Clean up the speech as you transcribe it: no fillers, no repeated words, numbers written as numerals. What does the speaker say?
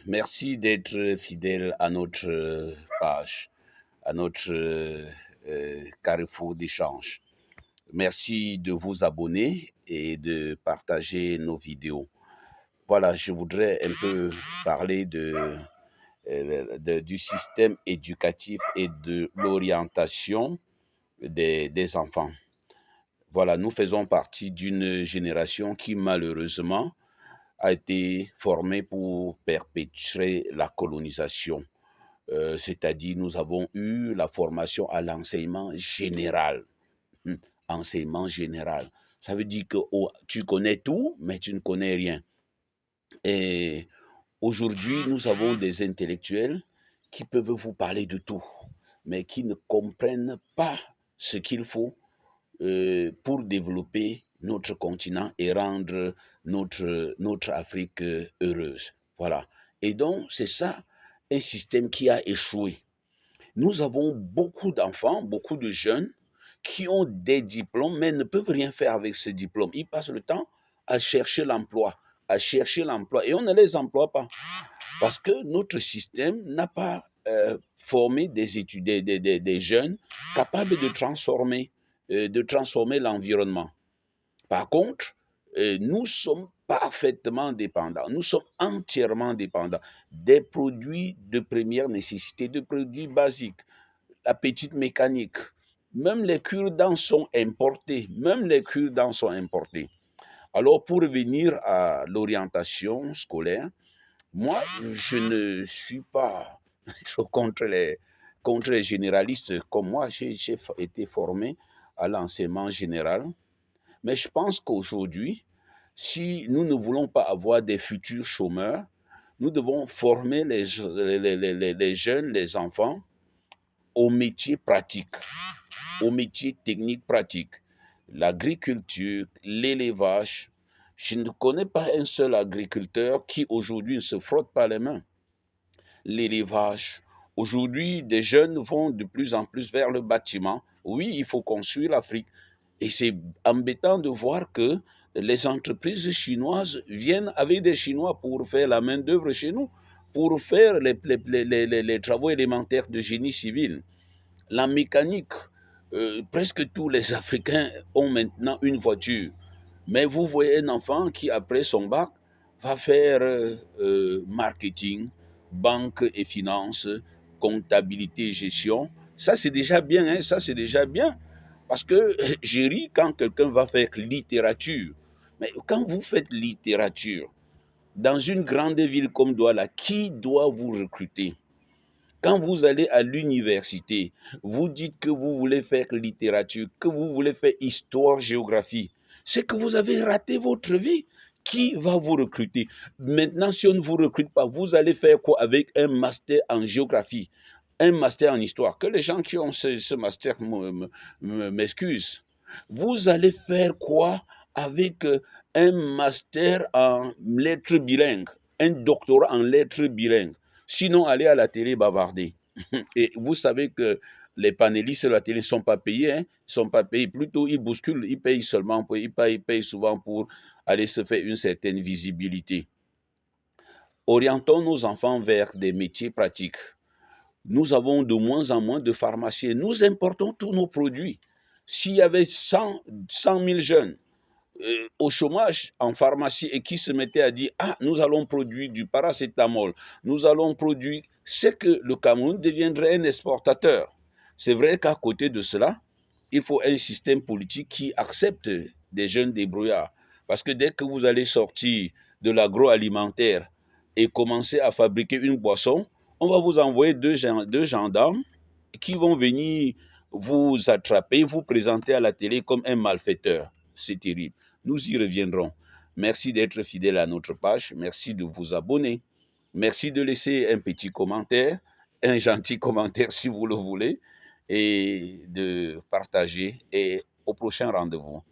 Merci d'être fidèle à notre page, à notre carrefour d'échange. Merci de vous abonner et de partager nos vidéos. Voilà, je voudrais un peu parler du système éducatif et de l'orientation des enfants. Voilà, nous faisons partie d'une génération qui malheureusement a été formée pour perpétrer la colonisation. C'est-à-dire nous avons eu la formation à l'enseignement général. Hmm, Enseignement général. Ça veut dire que tu connais tout, mais tu ne connais rien. Et aujourd'hui, nous avons des intellectuels qui peuvent vous parler de tout, mais qui ne comprennent pas ce qu'il faut pour développer notre continent et rendre notre Afrique heureuse. Voilà. Et donc, c'est ça, un système qui a échoué. Nous avons beaucoup d'enfants, beaucoup de jeunes qui ont des diplômes, mais ne peuvent rien faire avec ce diplôme. Ils passent le temps à chercher l'emploi, et on ne les emploie pas parce que notre système n'a pas formé des étudiants, des jeunes capables de transformer l'environnement. Par contre, nous sommes parfaitement dépendants, nous sommes entièrement dépendants des produits de première nécessité, de produits basiques, la petite mécanique. Même les cure-dents sont importés, Alors, pour revenir à l'orientation scolaire, moi, je ne suis pas contre les généralistes. Comme moi, j'ai été formé à l'enseignement général. Mais je pense qu'aujourd'hui, si nous ne voulons pas avoir des futurs chômeurs, nous devons former les jeunes, les enfants, aux métiers pratiques, aux métiers techniques pratiques. L'agriculture, l'élevage. Je ne connais pas un seul agriculteur qui aujourd'hui ne se frotte pas les mains. L'élevage. Aujourd'hui, des jeunes vont de plus en plus vers le bâtiment. Oui, il faut construire l'Afrique. Et c'est embêtant de voir que les entreprises chinoises viennent avec des Chinois pour faire la main-d'œuvre chez nous, pour faire les travaux élémentaires de génie civil. La mécanique, presque tous les Africains ont maintenant une voiture. Mais vous voyez un enfant qui, après son bac, va faire marketing, banque et finances, comptabilité et gestion. Ça, c'est déjà bien, hein, ça, c'est déjà bien. Parce que j'ai ri quand quelqu'un va faire littérature. Mais quand vous faites littérature, dans une grande ville comme Douala, qui doit vous recruter? Quand vous allez à l'université, vous dites que vous voulez faire littérature, que vous voulez faire histoire, géographie. C'est que vous avez raté votre vie. Qui va vous recruter? Maintenant, si on ne vous recrute pas, vous allez faire quoi avec un master en géographie, un master en histoire? Que les gens qui ont ce master m'excusent. Vous allez faire quoi avec un master en lettres bilingues, un doctorat en lettres bilingues? Sinon, allez à la télé bavarder. Et vous savez que les panélistes de la télé ne sont pas payés, hein, ils sont pas payés. Plutôt, ils bousculent, ils payent seulement, ils payent souvent pour aller se faire une certaine visibilité. Orientons nos enfants vers des métiers pratiques. Nous avons de moins en moins de pharmaciens. Nous importons tous nos produits. S'il y avait 100 000 jeunes au chômage en pharmacie et qui se mettaient à dire: ah, nous allons produire du paracétamol, nous allons produire, c'est que le Cameroun deviendrait un exportateur. C'est vrai qu'à côté de cela, il faut un système politique qui accepte des jeunes débrouillards. Parce que dès que vous allez sortir de l'agroalimentaire et commencer à fabriquer une boisson, on va vous envoyer deux gendarmes qui vont venir vous attraper, vous présenter à la télé comme un malfaiteur. C'est terrible. Nous y reviendrons. Merci d'être fidèle à notre page. Merci de vous abonner. Merci de laisser un petit commentaire, un gentil commentaire si vous le voulez, et de partager. Et au prochain rendez-vous.